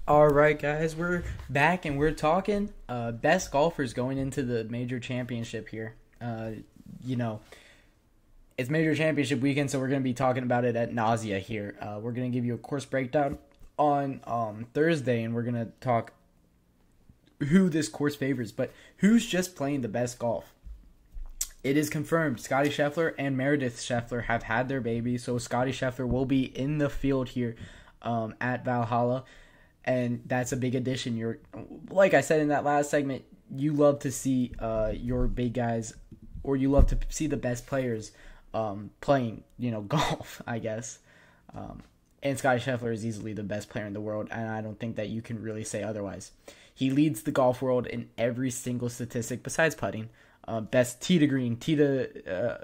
All right, guys, we're back and we're talking best golfers going into the major championship here. You know, it's major championship weekend, so we're going to be talking about it at nausea here. We're going to give you a course breakdown on Thursday, and we're going to talk who this course favors, but who's just playing the best golf. It is confirmed Scotty Scheffler and Meredith Scheffler have had their baby, so Scotty Scheffler will be in the field here at Valhalla. And that's a big addition. Like I said in that last segment, you love to see your big guys, or you love to see the best players playing, golf, I guess. And Scotty Scheffler is easily the best player in the world, and I don't think that you can really say otherwise. He leads the golf world in every single statistic besides putting. Best tee to green, tee to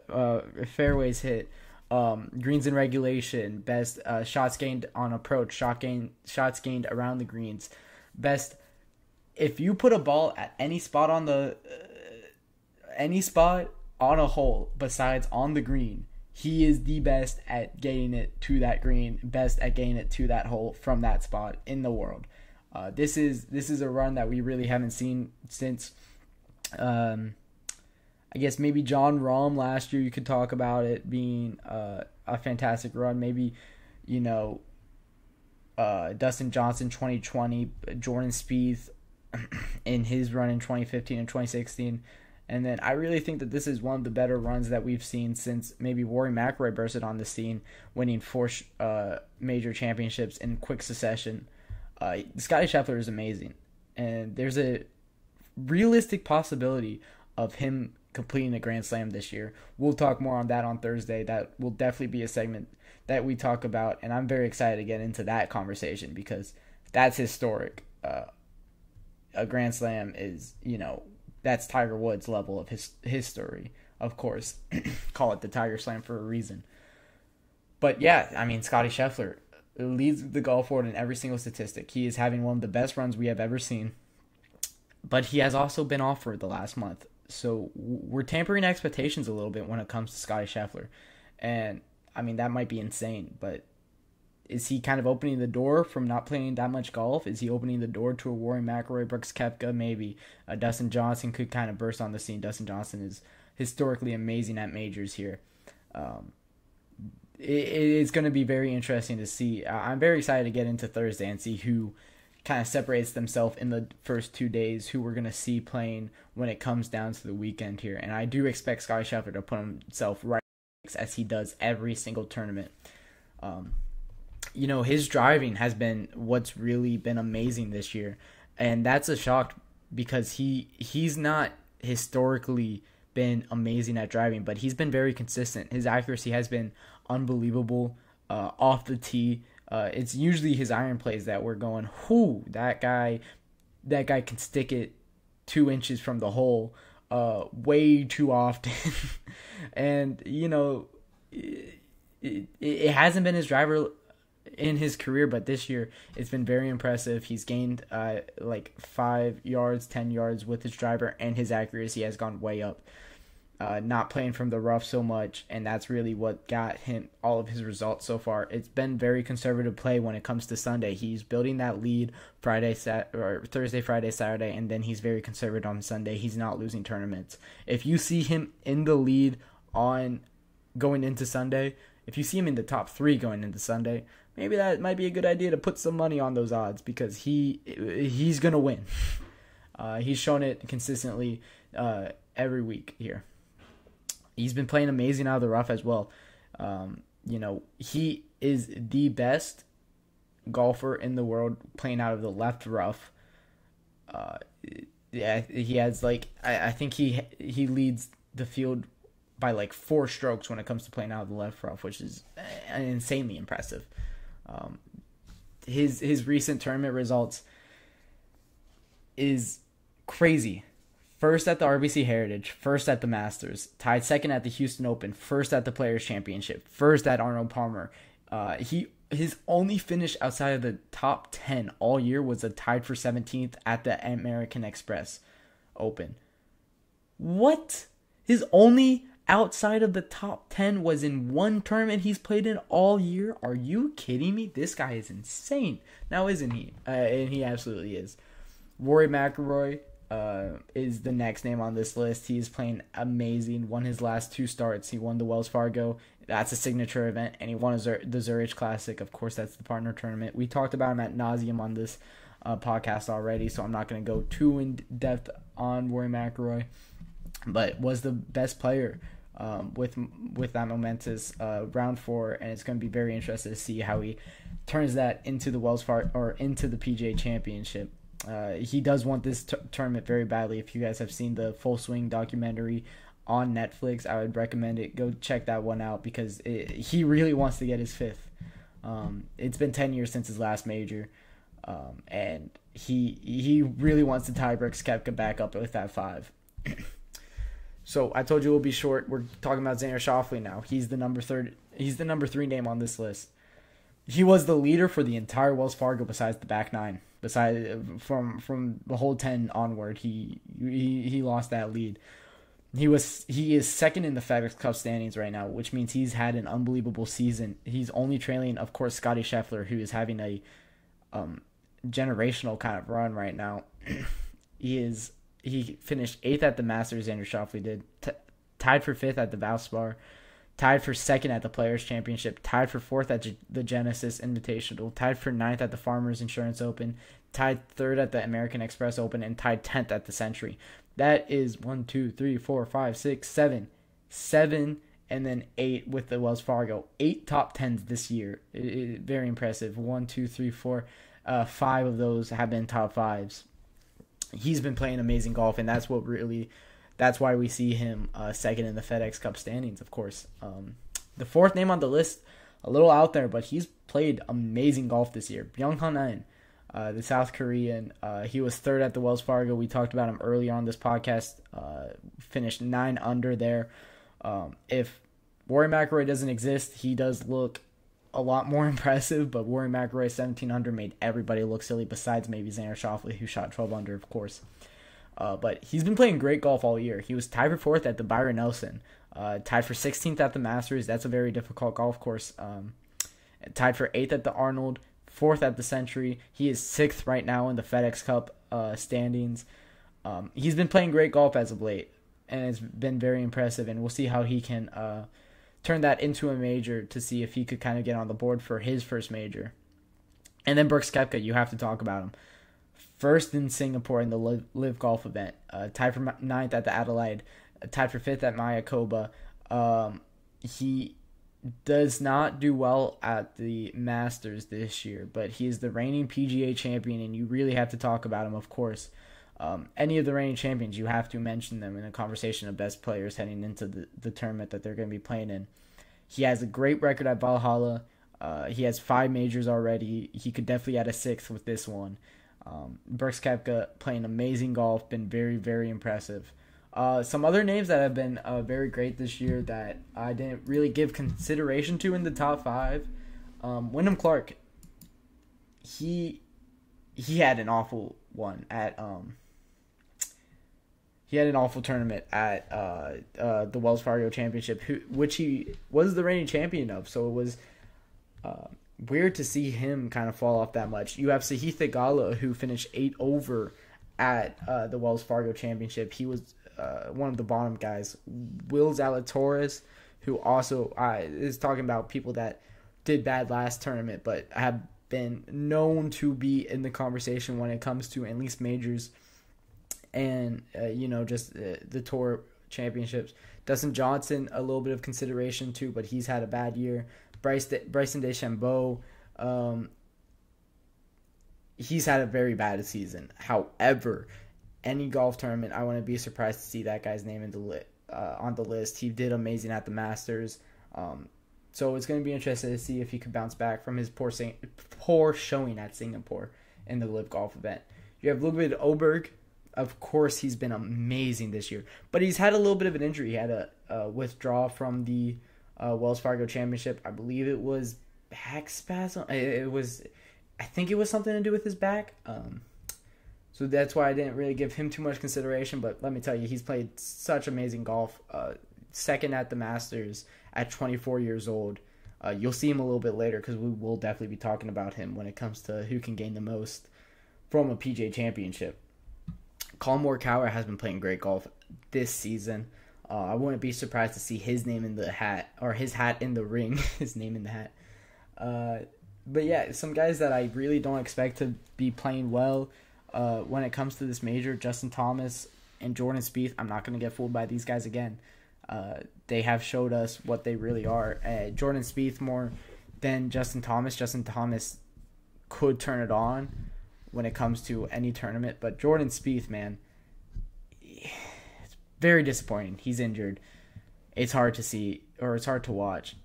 fairways hit, greens in regulation, best shots gained on approach, shots gained around the greens, best. If you put a ball at any spot on a hole besides on the green, he is the best at getting it to that green, best at getting it to that hole from that spot in the world. This is a run that we really haven't seen since. I guess maybe John Rahm last year. You could talk about it being a fantastic run. Maybe, Dustin Johnson 2020, Jordan Spieth in his run in 2015 and 2016. And then I really think that this is one of the better runs that we've seen since maybe Rory McIlroy bursted on the scene, winning 4 major championships in quick succession. Scotty Scheffler is amazing. And there's a realistic possibility of him completing a Grand Slam this year. We'll talk more on that on Thursday. That will definitely be a segment that we talk about, and I'm very excited to get into that conversation because that's historic. A Grand Slam is, that's Tiger Woods' level of history, of course. Call it the Tiger Slam for a reason. But yeah, Scotty Scheffler leads the golf world in every single statistic. He is having one of the best runs we have ever seen, but he has also been off for the last month. So we're tampering expectations a little bit when it comes to Scotty Scheffler. And, that might be insane, but is he kind of opening the door from not playing that much golf? Is he opening the door to a Rory McIlroy, Brooks Koepka, maybe? Dustin Johnson could kind of burst on the scene. Dustin Johnson is historically amazing at majors here. It's going to be very interesting to see. I'm very excited to get into Thursday and see who kind of separates themselves in the first 2 days, who we're going to see playing when it comes down to the weekend here. And I do expect Scotty Scheffler to put himself right as he does every single tournament. His driving has been what's really been amazing this year. And that's a shock because he's not historically been amazing at driving, but he's been very consistent. His accuracy has been unbelievable off the tee. It's usually his iron plays that we're going, whoo, that guy can stick it 2 inches from the hole way too often. And, it hasn't been his driver in his career, but this year it's been very impressive. He's gained 5 yards, 10 yards with his driver, and his accuracy has gone way up. Not playing from the rough so much, and that's really what got him all of his results so far. It's been very conservative play when it comes to Sunday. He's building that lead Thursday, Friday, Saturday, and then he's very conservative on Sunday. He's not losing tournaments. If you see him in the lead on going into Sunday, if you see him in the top 3 going into Sunday, maybe that might be a good idea to put some money on those odds because he's going to win. He's shown it consistently every week here. He's been playing amazing out of the rough as well. He is the best golfer in the world playing out of the left rough. He has I think he leads the field by 4 strokes when it comes to playing out of the left rough, which is insanely impressive. His recent tournament results is crazy. First at the RBC Heritage, first at the Masters, tied second at the Houston Open, first at the Players Championship, first at Arnold Palmer. His only finish outside of the top 10 all year was a tied for 17th at the American Express Open. What? His only outside of the top 10 was in one tournament he's played in all year. Are you kidding me? This guy is insane. Now, isn't he? And he absolutely is. Rory McIlroy is the next name on this list. He is playing amazing. Won his last 2 starts. He won the Wells Fargo. That's a signature event. And he won the Zurich Classic. Of course, that's the partner tournament. We talked about him at nauseum on this podcast already, so I'm not going to go too in depth on Rory McIlroy. But was the best player with that momentous round 4, and it's going to be very interesting to see how he turns that into the Wells Fargo or into the PGA Championship. He does want this tournament very badly. If you guys have seen the Full Swing documentary on Netflix, I would recommend it. Go check that one out because he really wants to get his 5th. It's been 10 years since his last major, and he really wants to tie Brooks Koepka back up with that 5. So I told you we'll be short. We're talking about Xander Schauffele now. He's the number 3 name on this list. He was the leader for the entire Wells Fargo besides the back 9. From the whole 10 onward, he lost that lead. He is second in the FedEx Cup standings right now, which means he's had an unbelievable season. He's only trailing, of course, Scottie Scheffler, who is having a generational kind of run right now. He finished 8th at the Masters. Xander Schauffele did, tied for 5th at the Valspar, tied for 2nd at the Players Championship, tied for 4th at the Genesis Invitational, tied for 9th at the Farmers Insurance Open, tied 3rd at the American Express Open, and tied 10th at the Century. That is 1, 2, 3, 4, 5, 6, 7, 7, and then 8 with the Wells Fargo. 8 top 10s this year. Very impressive. 1, 2, 3, 4, 5 of those have been top 5s. He's been playing amazing golf, and that's why we see him second in the FedEx Cup standings, of course. The 4th name on the list, a little out there, but he's played amazing golf this year. Byung-Hun An, the South Korean. He was 3rd at the Wells Fargo. We talked about him earlier on this podcast. Finished 9 under there. If Rory McIlroy doesn't exist, he does look a lot more impressive, but Rory McIlroy 17 under made everybody look silly besides maybe Xander Schauffele, who shot 12 under, of course. But he's been playing great golf all year. He was tied for 4th at the Byron Nelson, tied for 16th at the Masters. That's a very difficult golf course. Tied for 8th at the Arnold, 4th at the Century. He is 6th right now in the FedEx Cup standings. He's been playing great golf as of late, and it's been very impressive, and we'll see how he can turn that into a major to see if he could kind of get on the board for his first major. And then Brooks Koepka, you have to talk about him. 1st in Singapore in the Live Golf event, tied for 9th at the Adelaide, tied for 5th at Mayakoba. He does not do well at the Masters this year, but he is the reigning PGA champion, and you really have to talk about him, of course. Any of the reigning champions, you have to mention them in a conversation of best players heading into the tournament that they're going to be playing in. He has a great record at Valhalla. He has 5 majors already. He could definitely add a 6th with this one. Brooks Koepka playing amazing golf, been very, very impressive. Some other names that have been very great this year that I didn't really give consideration to in the top 5. Wyndham Clark, he had an awful one at he had an awful tournament at the Wells Fargo Championship, which he was the reigning champion of. So it was weird to see him kind of fall off that much. You have Sahith Theegala, who finished 8 over at the Wells Fargo Championship. He was one of the bottom guys. Will Zalatoris, who also is talking about people that did bad last tournament, but have been known to be in the conversation when it comes to at least majors and just the tour championships. Dustin Johnson, a little bit of consideration too, but he's had a bad year. Bryson DeChambeau, he's had a very bad season. However, any golf tournament, I wouldn't be surprised to see that guy's name on the list. He did amazing at the Masters. So it's going to be interesting to see if he could bounce back from his poor showing at Singapore in the Live Golf event. You have Ludwig Oberg. Of course, he's been amazing this year, but he's had a little bit of an injury. He had a withdrawal from the Wells Fargo Championship. I believe it was back spasm. I think it was something to do with his back. So that's why I didn't really give him too much consideration. But let me tell you, he's played such amazing golf. second at the Masters at 24 years old. You'll see him a little bit later because we will definitely be talking about him when it comes to who can gain the most from a PGA Championship. Collin Morikawa has been playing great golf this season. I wouldn't be surprised to see his name in the hat, or his hat in the ring, his name in the hat. But yeah, some guys that I really don't expect to be playing well when it comes to this major, Justin Thomas and Jordan Spieth. I'm not going to get fooled by these guys again. They have showed us what they really are. Jordan Spieth more than Justin Thomas. Justin Thomas could turn it on when it comes to any tournament, but Jordan Spieth, man, it's very disappointing. He's injured. It's hard to see, or it's hard to watch.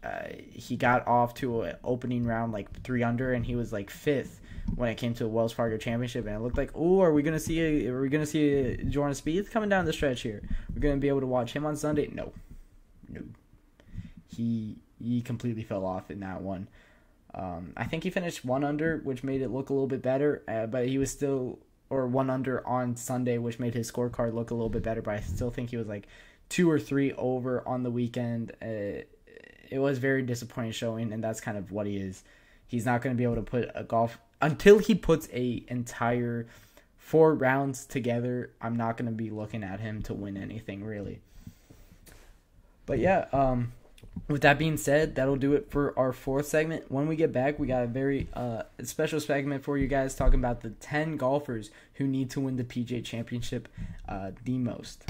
He got off to an opening round like 3 under, and he was like 5th when it came to the Wells Fargo Championship, and it looked like, oh, are we gonna see a Jordan Spieth coming down the stretch here? We're gonna be able to watch him on Sunday? No. He completely fell off in that one. I think he finished 1 under, which made it look a little bit better, but he was still, or 1 under on Sunday, which made his scorecard look a little bit better, but I still think he was like 2 or 3 over on the weekend. It was very disappointing showing, and that's kind of what he is. He's not going to be able to put a golf, until he puts a entire 4 rounds together, I'm not going to be looking at him to win anything, really. But yeah, with that being said, that'll do it for our 4th segment. When we get back, we got a very special segment for you guys talking about the 10 golfers who need to win the PGA Championship the most.